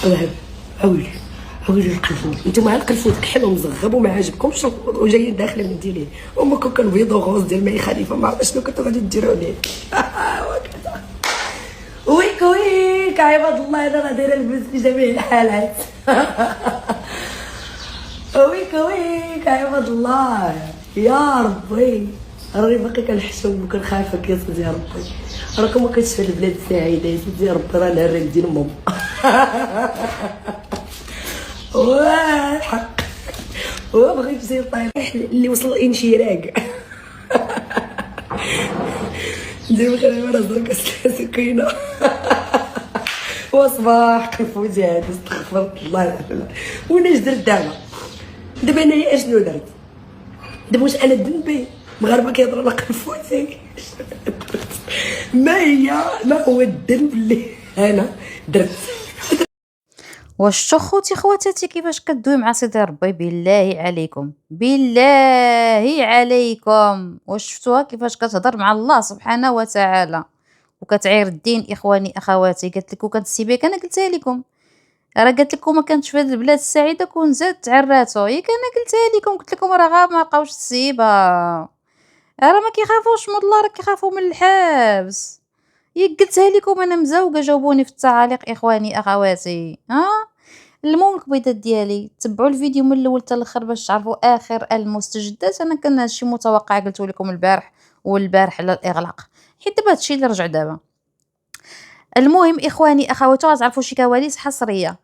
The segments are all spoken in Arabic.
ذهب عاودي عاودي القلفوت، نتوما القلفوت كحل ومزغب وما عاجبكمش وجايين داخلين من ديالي امكم كان بيض وغوص ديال ماي خليفه، ما عرفت شنو كنتو غادي ديروا لي. ويك ويك عباد الله، انا راه دايره البس في جميع الحالات. ويك ويك عباد الله يا ربي، راني باقي كنحشم وكنخافك يا سيدي يا ربي، راكم ما كتشوف البلاد السعيده يا سيدي يا ربي، راه العراق ديال ماما. والحق هو بغى يمشي طايح اللي وصل الانشراق. ندير خير مرة زرقاء سكينه. وصباح قلفوتي هادي، استغفر الله العظيم. وانا درت دابا انايا اشنو درت دابا؟ واش انا ذنبي مغاربه كيهضروا على قلفوتي؟ ما هو الذنب اللي انا درت؟ واش شتو خوتي خواتاتي كيفاش كدوي مع سيدي ربي؟ بالله عليكم بالله عليكم، واش شفتوها كيفاش كتهضر مع الله سبحانه وتعالى وكتعير الدين؟ اخواني اخواتي، قالت لك وكانت السيبيك، انا قلتها لكم، راه قالت لكم ما كانتش في هذه البلاد السعيده كون زادت عراتو، ياك انا قلتها لكم، قلت لكم راه غا ما لقاوش السيبه، راه ما كيخافوش من الله، راه كيخافوا من الحبس، ياك قلتها لكم انا مزوقه، جاوبوني في التعاليق اخواني اخواتي. المهم الكبيضات ديالي، تبعوا الفيديو من الاول حتى الاخر باش تعرفوا اخر المستجدات. انا كان هادشي متوقع، قلت لكم البارح والبارح على الاغلاق، حيت دابا هادشي اللي رجع دابا. المهم اخواني اخواتي، غتعرفوا شي كواليس حصريه.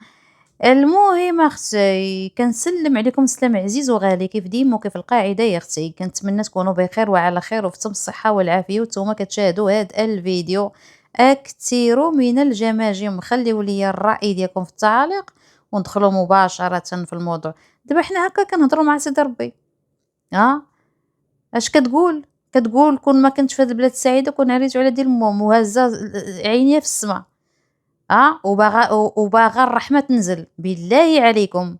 المهم اختي، كنسلم عليكم سلام عزيز وغالي، كيف ديما وكيف القاعده يا اختي، كنتمنى تكونوا بخير وعلى خير وفي تم الصحه والعافيه، وانتم كتشاهدوا هذا الفيديو اكثروا من الجماجم، خليو لي الراي ديالكم في التعاليق وندخلوا مباشره في الموضوع. دابا حنا هكا كنهضروا مع سيدي ربي، اش كتقول؟ كتقول كون ما كنتش في هذه البلاد السعيده كون عريت على ديال مام وهزه عينيها في السماء، وباغا الرحمه تنزل. بالله عليكم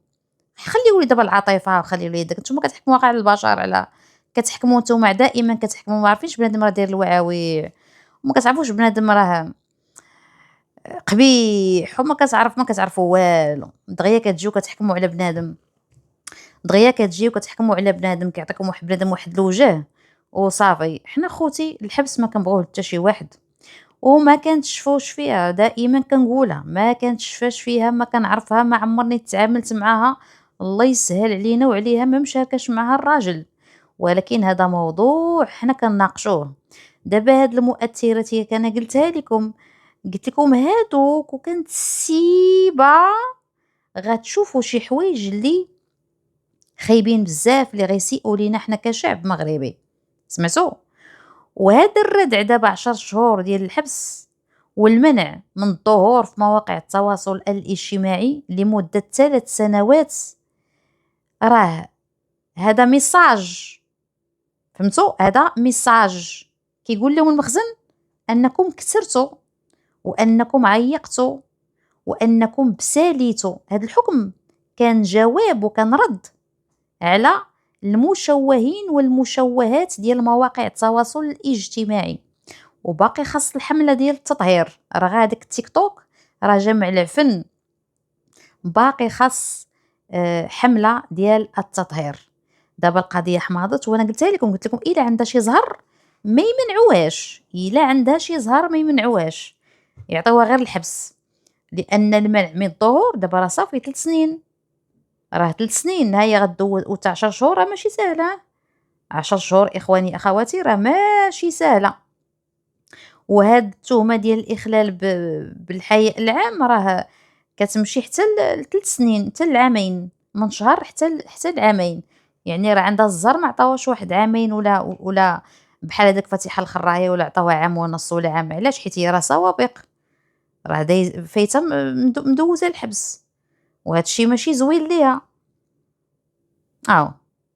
خليوا لي دابا العاطفه، وخليوا لي داك، نتوما كتحكموا واقع البشر، على كتحكموا نتوما دائما كتحكموا، ما عارفينش بنادم راه داير الوعاويع، وما كتعرفوش بنادم راه قبيح، وما كتعرفوا والو، دغيا كتجيو كتحكموا على بنادم، دغيا كتجيو كتحكموا على بنادم كيعطيكم واحد بنادم واحد الوجه وصافي. حنا خوتي الحبس ما كنبغوه حتى شي واحد، وما كنتشفوش فيها، دائما كنقولها ما كنتشفاش فيها، ما كنعرفها، ما عمرني تعاملت معها، الله يسهل علينا وعليها، ما مشاركاش معها الراجل، ولكن هذا موضوع حنا كنناقشوه. دابا هاد المؤثرات هي انا قلتها لكم، قلت لكم هادوك، وكانت السيبه غتشوفوا شي حوايج اللي خايبين بزاف، اللي غيسيئوا لينا حنا كشعب مغربي، سمعتوا؟ وهذا الردع دابا 10 شهور ديال الحبس والمنع من الظهور في مواقع التواصل الاجتماعي لمدة 3 سنوات، راه هذا ميساج، فهمتوا؟ هذا ميساج كيقول لهم المخزن انكم كثرتوا وانكم عيقتوا وانكم بساليتوا. هذا الحكم كان جواب وكان رد على المشوهين والمشوهات ديال مواقع التواصل الاجتماعي، وباقي خاص الحمله ديال التطهير، راه هذاك التيك توك راه جمع العفن، باقي خاص حمله ديال التطهير. دابا القضيه حماضت، وانا قلت لكم الا عندها شي زهر ما يمنعوهاش، الا عندها شي زهر ما يمنعوهاش، يعطيوها غير الحبس، لان المنع من الظهور دابا راه صافي 3 سنين، راه 3 سنين هي غدوز، و 10 شهور راه ماشي سهله، 10 شهور اخواني اخواتي راه ماشي سهله. وهاد التهمه ديال الاخلال بالحياء العام راه كتمشي حتى ل 3 سنين، حتى العامين، من شهر حتى العامين، يعني راه عندها الزهر ما عطاوهاش واحد عامين ولا بحال هذاك فاتحه الخرايه ولا عطاوها عام ونص ولا عام، علاش؟ حيت هي راه سوابق، راه فايته مدوزه الحبس، وهذا الشيء ماشي زوين ليها.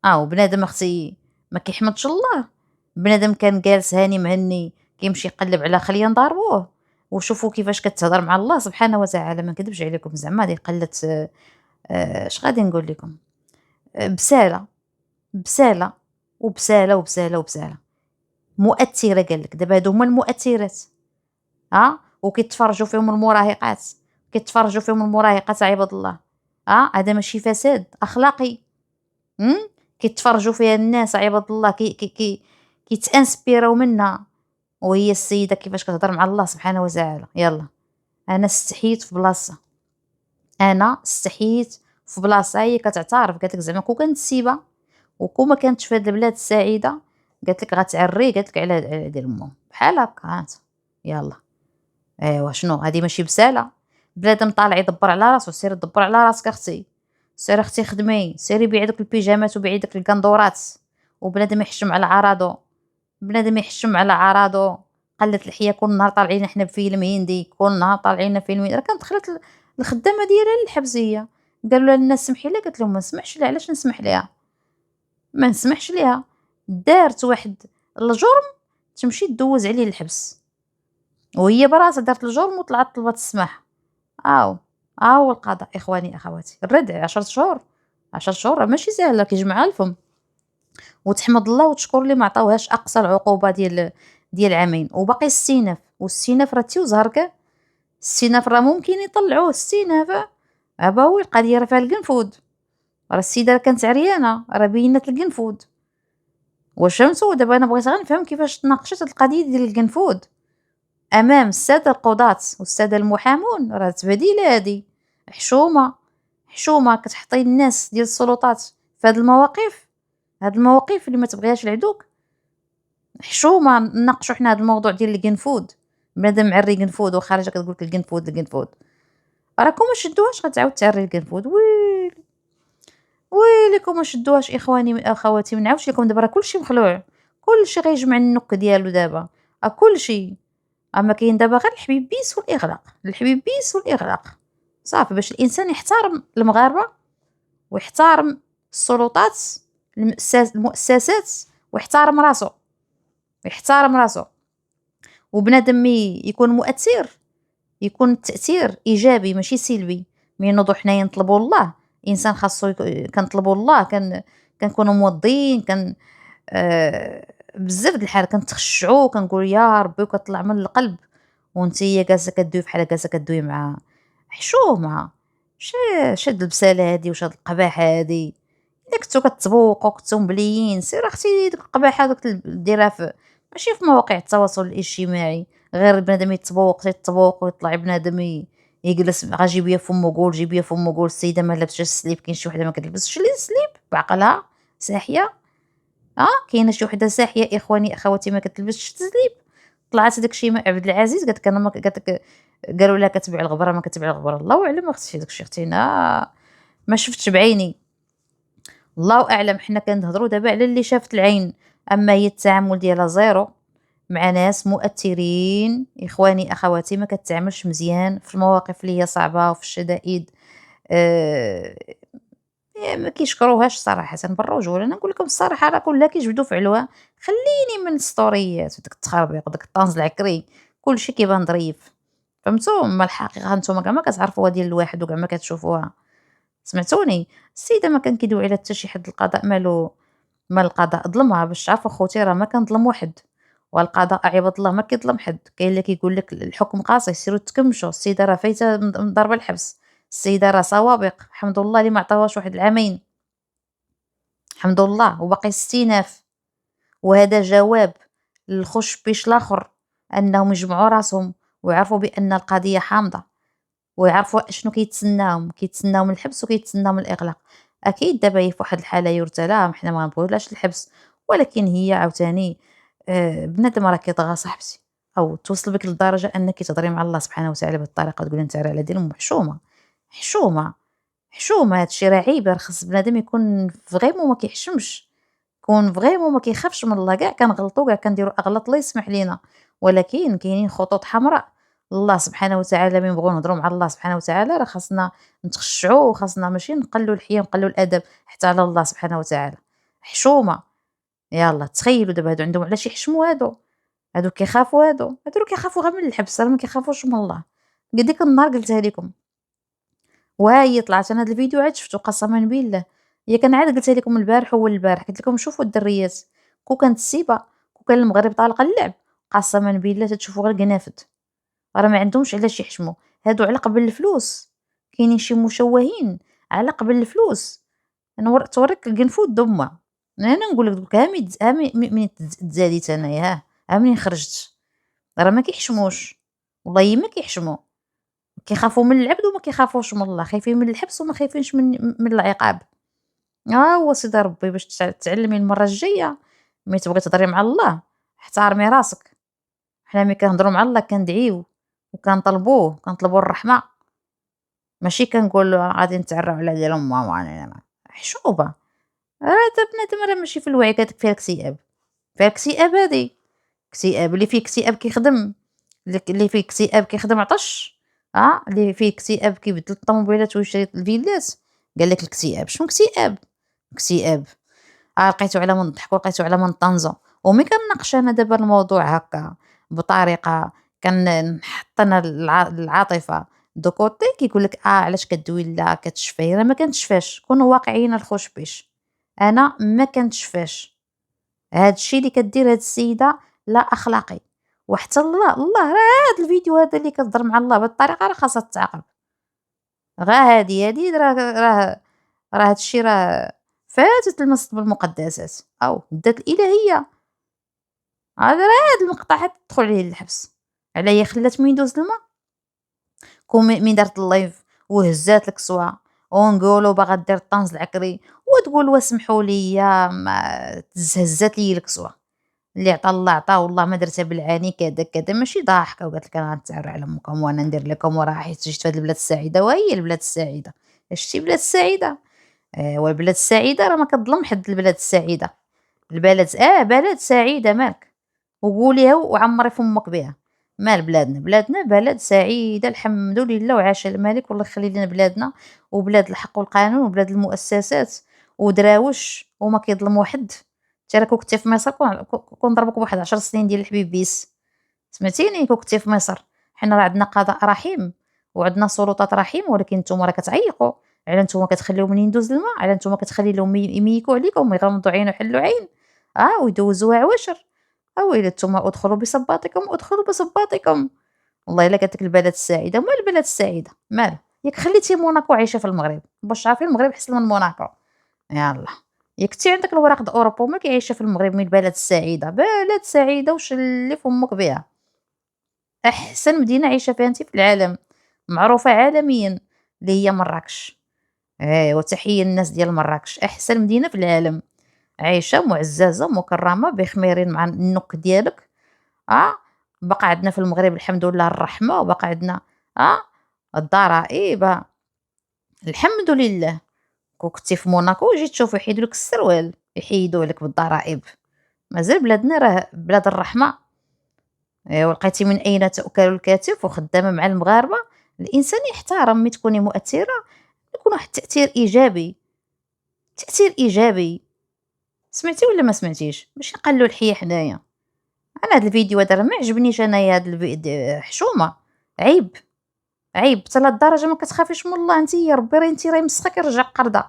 بنادم اختي ما كيحمدش الله، بنادم كان جالس هاني مهني كيمشي يقلب على خليه نضربوه، وشوفوا كيفاش كتهضر مع الله سبحانه وتعالى، ما نكذبش عليكم زعما هذه قلت اش غادي نقول لكم، بساله بساله وبساله وبساله وبساله مؤثره. قال لك دابا هادو هما المؤثرات، وكيتفرجوا فيهم المراهقات كيتفرجوا فيهم المراهقات عباد الله. هذا ماشي فساد اخلاقي؟ كيتفرجوا فيها الناس عباد الله، كيتانسبيراو منها، وهي السيده كيفاش كتهضر مع الله سبحانه وتعالى. يلا، انا استحيت في بلاصه، هي كتعترف، قالت لك زعما كون كانت السيبه وكون ما كانتش في هاد البلاد السعيده، قالت لك غتعري، قالت لك على ديال امهم بحال هكا. هانت يلا، ايوا شنو هادي؟ ماشي بساله. بنادم طالع يدبر على راسو، سيري دبر على راسك اختي، سيري اختي خدمي، سيري بيعي دوك البيجامات وبيعي داك الكندورات، وبنادم يحشم على عراضو، قلت الحياه كل نهار طالعين حنا بفيلم هندي، كل نهار طالعين فيلم هندي. راه كانت دخلت الخدامه ديالها للحبس هي، قالوا لها الناس سمحي لها، قالت لهم ما نسمحش لها. علاش نسمح لها؟ ما نسمحش ليها. دارت واحد الجرم تمشي تدوز عليه الحبس، وهي براسها دارت الجرم وطلعت طلبت السماح. هو القضاء اخواني اخواتي، الردع 10 شهور. 10 شهور راه ماشي ساهله، كيجمعها الفم. وتحمد الله وتشكر لي ما عطاوهاش اقصى العقوبه ديال عامين، وباقي السيناف. والسيناف راه تيو زهركه، السيناف راه ممكن يطلعوه السيناف. عبا هو القضيه راه فيها القنفود، راه السيده راه كانت عريانه، راه بينات القنفود. واش فهمتوا؟ دابا انا بغيت غير نفهم كيفاش تناقشت هاد القضيه ديال القنفود امام الساده القضاة والساده المحامون. راه تبديله هادي، حشومه كتحطي الناس ديال السلطات في هاد المواقف، اللي ما تبغيهاش العدوك. حشومه نناقشوا حنا هاد الموضوع ديال القنفود. بنادم معري قنفود وخارجه كتقول لك القنفود. راكم ما شدوهاش غتعاود تعري القنفود. ويلكم ما شدوهاش اخواني اخواتي. ما نعاودش لكم دابا، راه كلشي مخلوع، كلشي غيجمع النك ديالو دابا، كلشي. اما كاين دابا غير الحبيب بيس والاغلاق صافي، باش الانسان يحترم المغاربه ويحترم السلطات، المؤسسات، ويحترم راسو. وبنادم يكون مؤثر، يكون التاثير ايجابي ماشي سلبي. ملي نوضو حنايا نطلبوا الله، الانسان خاصو كنطلبوا الله، كنكونوا موضين، بزاف د الحال كنتخشعوا، كنقول يا ربي وكطلع من القلب. وانتيا جالسه كدوي بحال جالسه كدوي مع حشومه. شاد البساله هادي وشاد القباحه هادي. الا كنتو كتبوقوا كنتو مبليين، سير اختي ديك القباحه دوك ديرها ماشي في مواقع التواصل الاجتماعي. غير بنادم يتبوق ويطلع بنادم يجلس غا جيبيه فمو قول السيده ما لابسش السليب. كاين شي وحده ما كتلبسش السليب بعقلها ساحيه. كاينه شي وحده ساحيه اخواني اخواتي ما كتلبسش السليب. طلعت داك الشيء عبد العزيز قالت لك انا ما قالت لك، قالوا لها كتبيع الغبره ما كتبيع الغبره. الله اعلم اختي داك الشيء، اختي ما شفتش بعيني، الله اعلم. حنا كنهضروا دابا على اللي شافت العين، اما هي التعامل ديالها زيرو مع ناس مؤثرين. اخواني اخواتي ما كتعاملش مزيان في المواقف اللي هي صعبه وفي الشدائد. آه ما كيشكروهاش صراحه بالرجوله. انا نقول لكم الصراحه، راه كلها كيجبدوا في علوها. خليني من السطوريات وداك التخربيق وداك الطنز العكري، كلشي كيبان ظريف. فهمتوا؟ اما الحقيقه نتوما كاع ما كتعرفوها ديال الواحد وكاع ما كتشوفوها. سمعتوني؟ السيده ما كان كيدوي على حتى شي حد. القضاء مالو، مال القضاء ظلمها باش تعرفوا خوتي، راه ما كنظلم واحد، والقضاء عباد الله ما كيظلم حد. كاين اللي كيقول لك الحكم قاصي، سيروا تكمشوا، السيده راه فايته من ضرب الحبس، السيده راه سوابق، الحمد لله اللي ما عطاوهاش واحد العامين، الحمد لله. وباقي استئناف، وهذا جواب للخش بيش الاخر انهم يجمعوا راسهم ويعرفوا بان القضيه حامضه، ويعرفوا اشنو كيتسناهم الحبس وكيتسناهم الاغلاق. اكيد دابا هي في واحد الحاله يرتلى، حنا ما نبغيولاش الحبس، ولكن هي عاوتاني بنادم راه كيطغى صاحبتي، او توصل بك لدرجه انك تهضري مع الله سبحانه وتعالى بهذه الطريقه، تقولي انت على دين محشومه. حشومه هادشي راه عيب. راه خص بنادم يكون فغيمون ما كيحشمش، يكون فغيمون ما كيخافش من الله. كاع كنغلطوا، كاع كنديروا اغلاط، الله يسمح لينا، ولكن كاينين خطوط حمراء. الله سبحانه وتعالى من بغيو نهضروا مع الله سبحانه وتعالى راه خاصنا نتخشعوا، وخاصنا ماشي نقلوا الحياه ونقلوا الادب حتى على الله سبحانه وتعالى. حشومه. يلا تخيلوا دابا هادو عندهم علاش يحشموا؟ هادو كيخافوا، هادو كيخافوا غير من الحبس، راه ما كيخافوش من الله. ديك النهار قلتها لكم، وها هي طلعت. انا هاد الفيديو عاد شفتو قسما بالله، هي كان عاد قلتها لكم البارح اول البارح، قلت لكم شوفوا الدريات، كانت السيبه، كان المغرب طالق اللعب، قسما بالله تتشوفوا غير قنافد. راه ما عندهمش علاش يحشموا. هادو على قبل الفلوس، كاينين شي مشوهين على قبل الفلوس. توريك القنفود دمه. انا نقول لك دوك ها من تزاديت انايا، ها منين خرجت. راه ما كيحشموش، والله ما كيحشموا، كيخافوا من العبد وما كيخافوش من الله، خايفين من الحبس وما خايفينش من العقاب. هو سيدي ربي باش تعلمي المره الجايه ملي تبغي تهضري مع الله احترمي راسك. حنا ملي كنهضروا مع الله كندعيو كنطلبوا الرحمه، ماشي كنقولوا غادي نتعرّوا على ديال ماما حشوبه. تا بنادم راه ماشي في الوعي، هاديك فيها اكتئاب، فيها اكتئاب هادي، اكتئاب اللي فيه اكتئاب كيخدم، اللي فيه اكتئاب كيخدم عطش، اللي فيه اكتئاب كيبدل الطوموبيلات ويشري الفيلات. قال لك الاكتئاب، شنو اكتئاب؟ اكتئاب لقيتو على من نضحكو، لقيتو على من طنزو. وملي كنناقش أنا دابا الموضوع هكا بطريقة نحط أنا العاطفة دو كوتي، كيقول لك علاش كدوي لا كتشفاي. راه ما كنتشفاش، كونوا واقعيين الخوش بيش، أنا ما كنتشفاش. هاد الشي اللي كدير هاد السيدة لا أخلاقي، وحتى الله راه هاد الفيديو هذا اللي كتهضر مع الله بهاد الطريقة راه خاصها تتعاقب. غا هادي راه هاد الشي راه فاتت المس بالمقدسات أو دات الإلهية. هاد المقطع حتى تدخل عليه للحبس. علاه هي خلات من يدوز الماء، من دارت اللايف وهزات الكسوة ونقولوا باغا دير الطنز العكري وتقول واسمحوا لي ما هزات لي الكسوة، اللي عطا الله عطا والله ما درتها بالعاني كذا كذا، ماشي ضاحكه وقالت لك انا غنتعرى على امكم وانا ندير لكم وراه حيت جيت في هاد البلاد السعيده. وهي البلاد السعيده شتي البلاد السعيده. والبلاد السعيده راه ما كتظلم حد. البلاد السعيده البلد بلد سعيده مالك، وقوليها وعمري فمك بها. مال بلادنا بلد سعيده الحمد لله وعاش الملك. والله يخلي لنا بلادنا وبلاد الحق والقانون وبلاد المؤسسات ودراوش وما كيظلم واحد. انت راك كنتي في مصر كون ضربك بواحد 10 سنين ديال الحبيب بيس. سمعتيني كنتي في مصر. حنا راه عندنا قضاء رحيم وعندنا سلطات رحيم، ولكن نتوما راه كتعيقوا على نتوما كتخليو من يندوز الماء، على نتوما كتخلي لهم يميكوا عليكم ويغمضوا عين ويحلوا عين ويدوزوها عواشر. ويلي نتوما ادخلوا بصباطكم ادخلوا بصباطكم. والله الا قالت لك البلد السعيده. مال البلد السعيده مال ياك خليتي موناكو عايشه في المغرب باش عارفين المغرب حسن من موناكو. يلا ياك تي عندك الوراق د اوروبا وما كيعيشه في المغرب. من البلد السعيده بلد سعيده وش اللي فمك بها. احسن مدينه عايشه فيها انت في العالم، معروفه عالميا، اللي هي مراكش. وتحيه الناس ديال مراكش، احسن مدينه في العالم، عايشه معززه مكرمه بخميرين مع النك ديالك. بقى عندنا في المغرب الحمد لله الرحمه، وبقى عندنا الضرائب الحمد لله. كنتي في موناكو وجيت تشوف يحيدوا لك السروال يحيدوه لك بالضرائب. مازال بلادنا راه بلاد الرحمه. ولقيتي من اين تؤكل الكتف وخدامه مع المغاربه. الانسان يحترم ملي تكوني مؤثره، يكون واحد التاثير ايجابي، تاثير ايجابي. سمعتي ولا ما سمعتيش؟ ماشي نقلوا الحياه حنايا. انا هذا الفيديو هذا ما عجبنيش انايا. هذا حشومه، عيب عيب حتى لهالدرجه ما كتخافيش من الله انت. يا ربي راه انت مسخك يرجع قرضه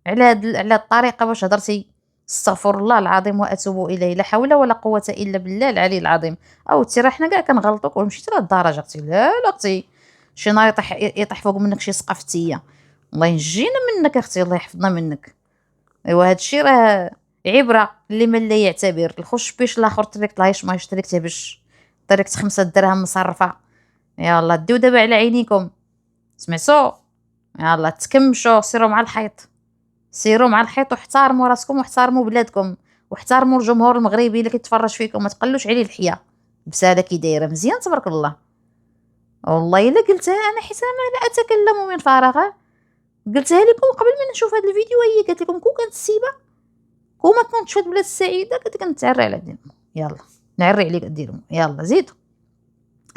على على الطريقه باش هضرتي. استغفر الله العظيم واتوب اليه، لا حول ولا قوه الا بالله العلي العظيم. او تي راه حنا كاع كنغلطوك ومشيتي لهالدرجه اختي. لا اختي، شي نهار يطيح فوق منك شي سقفتيه الله ينجينا منك اختي، الله يحفظنا منك. ايوا هذا الشيء راه عبره اللي من لا يعتبر. الخش بيش الاخر طريقه لايش ما يشتريك تبش طريقه 5 دراهم مصرفه. يلا ديو دابا على عينيكم، سمعتوا؟ يلا تكمشوا سيروا مع الحيط، سيروا مع الحيط واحترموا راسكم واحترموا بلادكم واحترموا الجمهور المغربي اللي كيتفرج فيكم. ما تقلوش عليه الحياه بساله كي دايره مزيان تبارك الله. والله الا قلتها انا حيت انا لا اتكلم من فراغ. قلتها لكم قبل ما نشوف هذا الفيديو. هي قالت لكم كون كانت السيبه كون ما كنتش في البلاد السعيده قلت لك نتعرى على دينكم. يلا نعري عليك ديرهم. يلا زيدوا.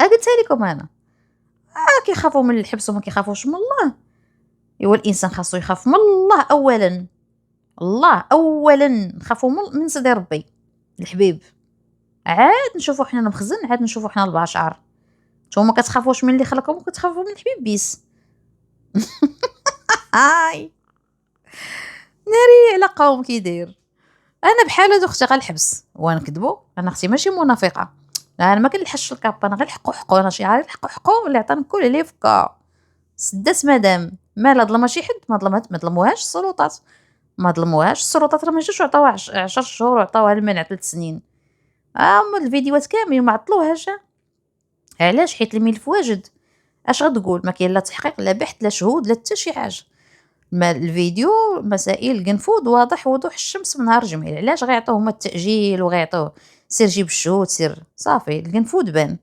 قلتها لكم انا. كيخافوا من الحبس وما كيخافوش من الله. ايوا الانسان خاصو يخاف من الله اولا. الله اولا نخافوا من سيدي ربي الحبيب. عاد نشوفوا حنا المخزن، عاد نشوفوا حنا البشر. نتوما كتخافوش من اللي خلقكم وكتخافوا من الحبيب بيس. هاي ناري على قوم كي داير. انا بحال هادو اختي غنحبس ونكذبوا. انا اختي ماشي منافقه. انا ما كنلحقش الكابا، انا غير حقو انا شي عارف حقو اللي عطاني كل عليه فكا سدات مدام مالها ظلمها شي حد، ما ظلموهاش السلطات، ما ظلموهاش السلطات، راه ما جاوش عطاوها 10 شهور وعطاوها المنع 3 سنين. هما الفيديوهات كاملين ما عطلوهاش. علاش؟ حيت الملف واجد. اش غتقول؟ ما كاين لا تحقيق لا بحث لا شهود لا حتى شي حاجه. ما الفيديو مسائل قنفود واضح وضوح الشمس من نهار جميل. علاش غيعطوه هما التاجيل وغيعطوه سير جيب الشهود سير؟ صافي القنفود بان،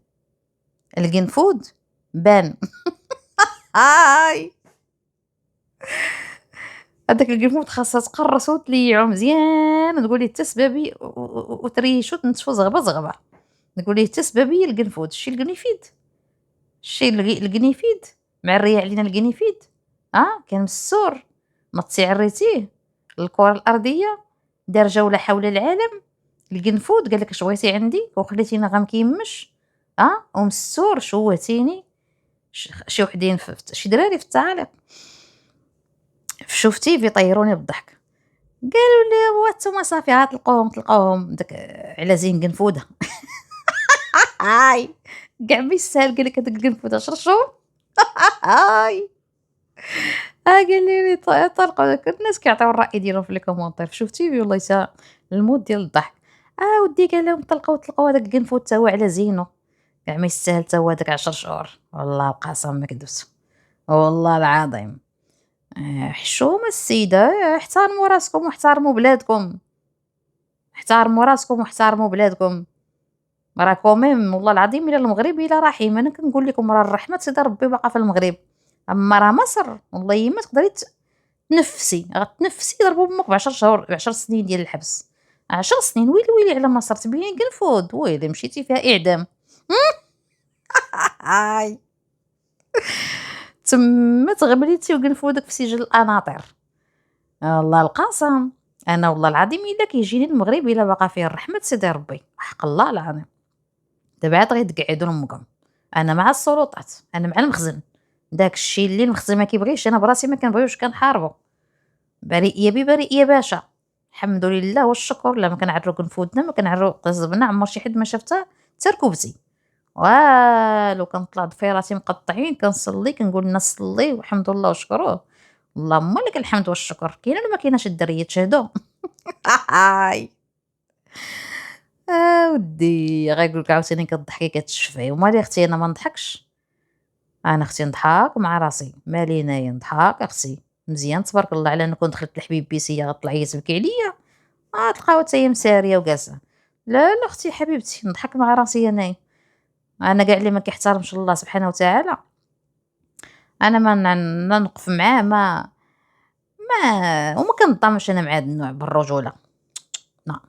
القنفود بان. هاي هذاك القنفود خاصها تقرصو وتليعو مزيان وتقولي حتى سبابي وتريشو تنتفو زغبه زغبه، نقولي حتى سبابي القنفود. شي القنيفيد، شي القنيفيد معريه علينا القنيفيد. كان مسور ما تسعريتيه الكره الارضيه دار جوله حول العالم. القنفود قال لك اش بغيتي عندي وخليتينا غنكيمش. ومسور شوهتيني. شي وحدين شي دراري في التعاليق شفتي يطيروني بالضحك، قالوا لي واتوما صافي عاد تلقاوهم داك على زين قنفوده. هاي كاع ما يستاهل قال لك هذاك القنفود 10 شهور. هاي قال لي طلقوا داك الناس كيعطيو الراي ديالهم في لي كومونتير. شفتي والله يسا المود ديال الضحك. ودي قال لهم طلقوا هذاك القنفود تا هو على زينو، كاع ما يستاهل تا هو هذاك 10 شهور. والله القسم ما كدبت والله العظيم. حشومه السيده، احترموا راسكم واحترموا بلادكم، احترموا راسكم واحترموا بلادكم. راه كوميم والله العظيم الا المغرب الا رحيم. انا كنقول لكم راه الرحمه سيدي ربي باقا في المغرب، اما راه مصر والله ما تقدري تنفسي، غتنفسي ضربوا بامك ب10 شهور 10 سنين ديال الحبس. 10 سنين ويلي ويلي على مصر تبين قنفود ويلي مشيتي فيها اعدام. هاي تما تغمريتي وقنفودك في سجل القناطر. والله القسم انا والله العظيم الا كيجيني المغرب الا باقا فيه الرحمه سيدي ربي حق الله العظيم. دابا عاد غير تقعدوا لامكم. انا مع السلطات، انا مع المخزن. داك الشيء اللي المخزن ما كيبغيش انا براسي ما كنبغيوش كنحاربو. بريئيه ببريئيه باشا. الحمد لله والشكر. لا ما كنعرو قنفودنا ما كنعرو قزبنا عمر شي حد ما شفتها حتى ركوبتي والو. كنطلع ضفيراتي مقطعين كنصلي كنقول الناس صلي والحمد لله وشكروه. اللهم لك الحمد والشكر. كاينه ولا ما كايناش الدريه تشهدوا؟ هاي ودي غيقولك عاوتاني كضحكي كتشفعي. ومالي اختي انا ما نضحكش، انا اختي نضحك مع راسي مالي نايا نضحك اختي مزيان تبارك الله. على نكون دخلت الحبيب بيسيه غطلع هي تبكي عليا تلقاو حتى هي مساريه وجالسه. لا لا اختي حبيبتي نضحك مع راسي انايا. انا كاع اللي ما كيحترمش الله سبحانه وتعالى انا ما نوقف معاه ما وما كنضامنش انا مع هذا النوع بالرجوله. لا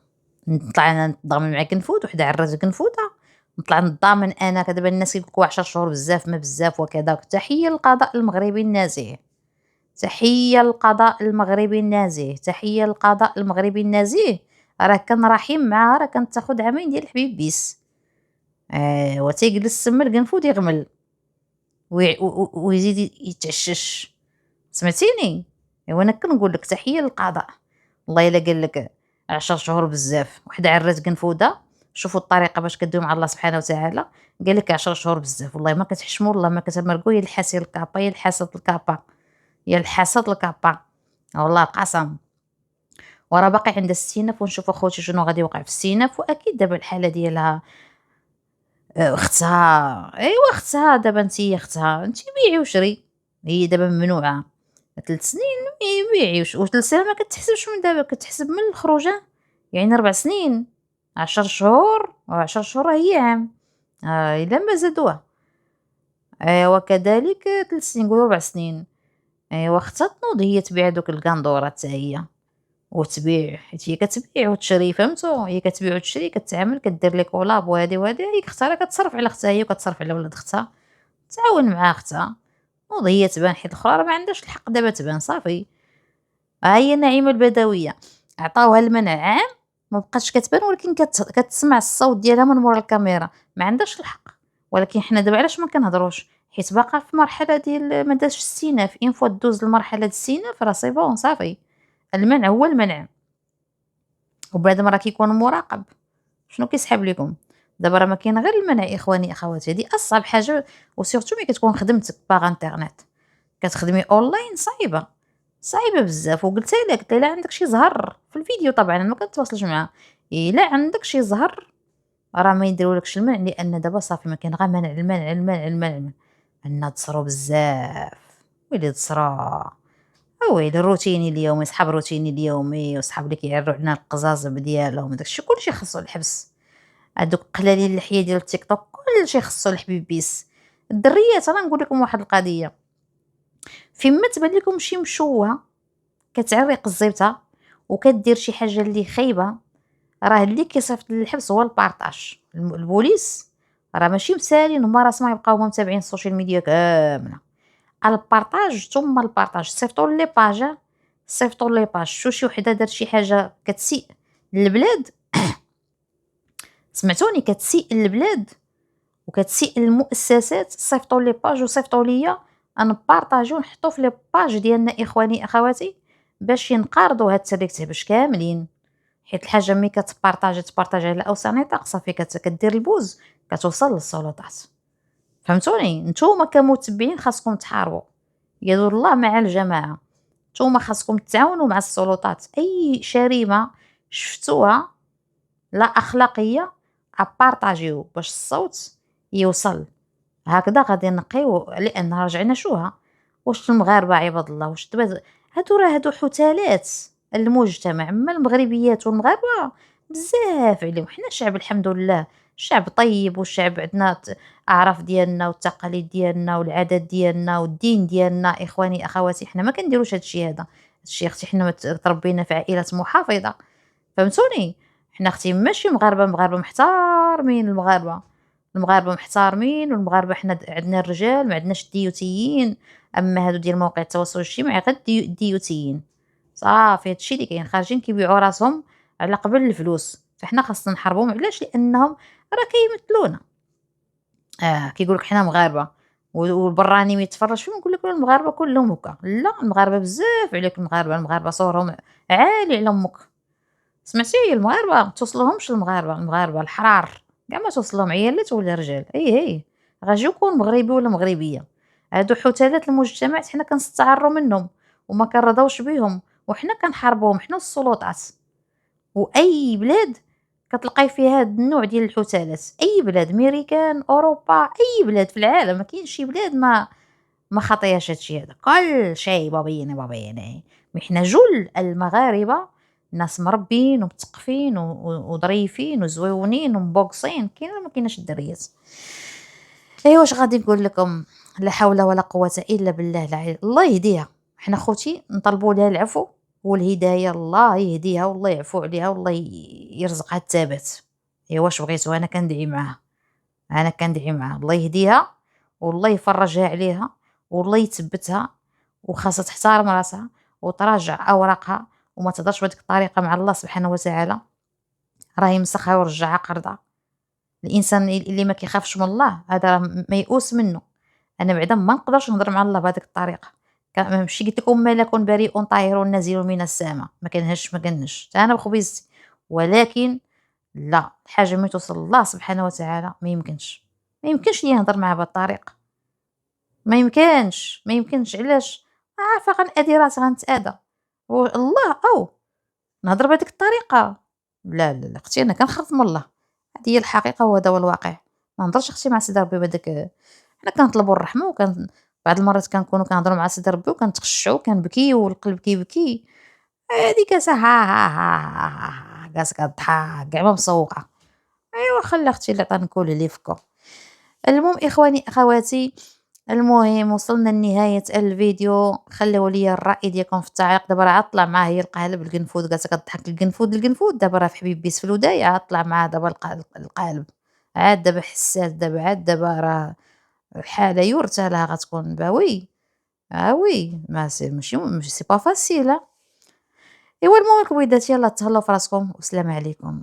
نطلع انا نتضامن مع كنفوت وحده عرات كنفوته نطلع نتضامن انا. دابا الناس كيقولوا 10 شهور بزاف ما بزاف وكذا. تحيه للقضاء المغربي النزيه، تحيه للقضاء المغربي النزيه، تحيه للقضاء المغربي النزيه. راه كان رحيم معها، راه كانت تاخذ عامين ديال الحبيب بيس. وتيجلس تما القنفود يغمل ويزيد يتعشش. سمعتيني؟ ايوا انا كنقول لك تحيه للقضاء. والله الا قال لك 10 شهور بزاف وحده عرات قنفوده. شوفوا الطريقه باش كدوي مع الله سبحانه وتعالى. قال لك 10 شهور بزاف والله ما كتحشموا والله ما كتمرقوا. يا الحاسد الكابا يا الحاسد الكابا يا الحاسد الكابا والله القسم. وراه باقي عندها السينف ونشوف اخوتي شنو غادي يوقع في السينف. واكيد دابا الحاله ديالها اختها ايوا اختها دابا نتيا اختها انت بيعي وشري. هي دابا ممنوعه 3 سنين بيعي و3 سنين ما كتحسبش من دابا كتحسب من الخروجه. يعني 4 سنين 10 شهور و10 شهور هي عام الا ما زادوها. وكذلك 3 سنين نقولوا 4 سنين. اختها تنوض هي تبيع دوك القندوره حتى هي وتبيع حيت هي كتبيع وتشري فهمتو. هي كتبيع وتشري كتعامل كدير لي كولاب وهادي هي اختها راه كتصرف على اختها هي وكتصرف على ولاد اختها تعاون مع اختها. نوض هي تبان حيت الاخرى راه ما عندهاش الحق دابا تبان صافي. هي نعيمه البدويه عطاوها المنع عام ما بقاتش كتبان ولكن كتسمع الصوت ديالها من مورا الكاميرا ما عندهاش الحق. ولكن حنا دابا علاش ما كنهضروش؟ حيت باقا في مرحله ديال ما دازش السيناف. ان فوا دوز المرحله ديال السيناف راه سي بون صافي. المنع هو المنع وبعد ما راه كيكون مراقب. شنو كيسحب لكم؟ دابا راه ما كاين غير المنع اخواني اخواتي، هذه اصعب حاجه. وسورتو ملي كتكون خدمتك باغ انترنت كتخدمي اونلاين صعيبه، صعيبه بزاف. وقلت لك الا عندك شي زهر في الفيديو، طبعا انا ما كنتواصلش معاه، الا عندك شي زهر راه ما يديرولكش المنع، لان دابا صافي ما كاين غير منع المنع المنع المنع المنع. عندنا تصرو بزاف، ويلي تصرا، ويلي الروتيني اليومي، صحاب الروتيني اليومي وصحاب اللي كيعرّوا علينا القزازم ديالهم وداك الشي كلشي خاصو الحبس. هادوك قلالين اللحية ديال التيك توك كلشي خاصو الحبيبيس. الدريات انا نقول لكم واحد القضية، فين ما تبان لكم شي مشوهة كتعرق الزبطة وكدير شي حاجة اللي خايبة، راه اللي كيصيفط للحبس هو البارطاج. البوليس راه ماشي مسالين هما راسهم يبقاو هما متابعين السوشيال ميديا كاملة. البارطاج ثم البارطاج، صيفطوا لي باج، صيفطوا لي باج. شي وحده دارت شي حاجة كتسيء للبلاد، سمعتوني، كتسيء للبلاد وكتسيء للمؤسسات، صيفطوا لي باج وصيفطوا ليا نبارطاجيو ونحطو في لي باج ديالنا اخواني اخواتي باش ينقرضوا هاد التريكت كاملين. حيت الحاجه ملي تبارطاجي على اوسع نطاق صافي كدير البوز، كتوصل للسلطات. فهمتوني؟ نتوما كمتبعين خاصكم تحاربوا، يد الله مع الجماعه. نتوما خاصكم تعاونوا مع السلطات، اي جريمه شفتوها لا اخلاقيه ابارطاجيو باش الصوت يوصل. هكذا غادي نقيو، لان رجعنا شوها. واش المغاربه عباد الله، واش دابا هادو حثالات المجتمع، اما المغربيات والمغاربه بزاف عليهم. حنا شعب الحمد لله شعب طيب، والشعب عندنا اعراف ديالنا والتقاليد ديالنا والعادات ديالنا والدين ديالنا. اخواني اخواتي حنا ما كنديروش هادشي هادشي اختي، حنا تربينا في عائله محافظه. فهمتوني؟ حنا اختي ماشي مغاربه محتارمين، المغاربه محتارمين، والمغاربه حنا عندنا الرجال ما عندناش الديوتيين. اما هادو ديال مواقع التواصل الاجتماعي غير الديوتيين صافي. هادشي اللي كاين، خارجين كيبيعوا راسهم على قبل الفلوس. فحنا خاصنا نحاربوهم. علاش؟ لانهم راه كيمثلونا. كيقول لك حنا مغاربه، والبراني يتفرج فيهم يقول لك المغاربه كلهم هكا. لا، المغاربه بزاف عليك، المغاربه صورهم عالي على امك. سمعتي؟ المغاربه ما توصلهمش، المغاربه الحرار كاع ما توصلهم عيالات ولا رجال. هي غاجي يكون مغربي ولا مغربيه. هادو حثالات المجتمع حنا كنستعروا منهم وما كنرضاوش بهم، وحنا كنحاربوهم حنا السلطات. واي بلاد كتلقاي فيها هاد النوع ديال الحثالات، اي بلاد، ميريكان، اوروبا، اي بلاد في العالم، ما كاينش شي بلاد ما خطياش هادشي هذا. كل شيء بابيني. حنا جل المغاربه ناس مربين ومثقفين وظريفين وزويونين ومبوكسين. كاين ولا ما كايناش الدريات؟ ايوا واش غادي نقول لكم؟ لا حول ولا قوه الا بالله العلي. الله يهديها. حنا خوتي نطلبوا لها العفو والهدايه، الله يهديها والله يعفو عليها والله يرزقها الثبات. ايوا واش بغيتو، انا كندعي معاها، الله يهديها والله يفرجها عليها والله يثبتها، وخاصها تحترم راسها وتراجع اوراقها وما تهضرش بهذيك الطريقه مع الله سبحانه وتعالى. راه يمسخها ويرجعها قرضه. الانسان اللي ما كيخافش من الله هذا راه ميؤوس منه. انا بعدا ما نقدرش نهضر مع الله بهذيك الطريقه. ماشي قلت لكم ملك بريء طاهر نازل من السماء، ما كنهش حتى انا بخبيزتي. ولكن لا، الحاجه ملي توصل الله سبحانه وتعالى ما يمكنش لي نهضر معاه بهذه الطريقه. ما يمكنش. علاش؟ عارفه غنأذي راسي، غنتأذى. والله او نهضر بهذيك الطريقه؟ لا لا لا اختي، انا كنخاف من الله. هذه هي الحقيقه وهذا هو الواقع. ما نهضرش اختي مع سيدي ربي بهذاك. حنا كنطلبوا الرحمه، بعض المرات كنكونوا كنهضروا مع سيدي ربي وكنتخشعوا كنبكيو والقلب كيبكي. هذيك ها ها ها ها جالسه كضحك كاع ما مسوقه. ايوا خلي اختي اللي عطاني نقول اللي فكو. المهم اخواني اخواتي، المهم وصلنا لنهاية الفيديو. خليو لي الرأي ديالكم في التعليق. دابا راه عاد طلع معاه هي القالب القنفود، جالسه كضحك القنفود. دابا راه في حبيب بيس في الوداية عاد طلع معاه دابا القالب. عاد دابا حساس، دابا راه الحالة يرثى لها غتكون باوي. وي ما سي ماشي سي با فاسيل. ايوا المهم الكبيدات، يلاه تهلاو في راسكم والسلام عليكم.